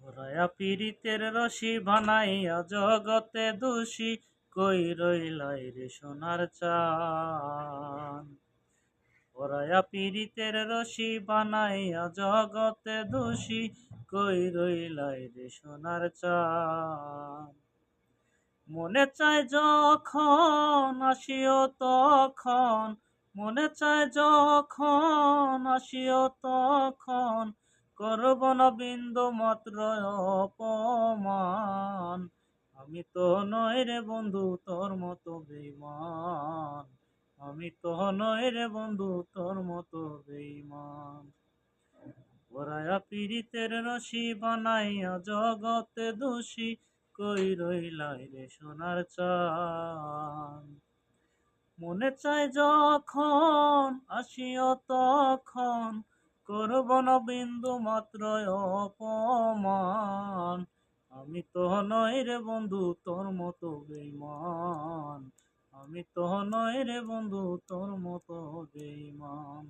পরায়া পীড়িতের রশি বানাইয়া জগতে দোষী, কই রইলাই রে সোনার চান। পরায়া পীড়িতের রশি বানাইয়া জগতে দোষী, কই রইলাই রে সোনার চান। মনে চায় যখন আসিও তখন, মনে চায় যখন আসিও তখন, করব না বিন্দু মাত্র অপমান। আমি তো নই রে বন্ধু তোর মতো বেঈমান, আমি তো নই রে বন্ধু তোর মতো বেঈমান। পরায়া পীড়িতের রশি বানাইয়া জগতে দোষী, কই রইলাই রে সোনার চান। মনে চায় যখন আসিও তখন, করব না বিন্দু মাত্র অপমান। আমি তো নই রে বন্ধু তোর মতো বেঈমান, আমি তো নই রে বন্ধু তোর মতো বেঈমান।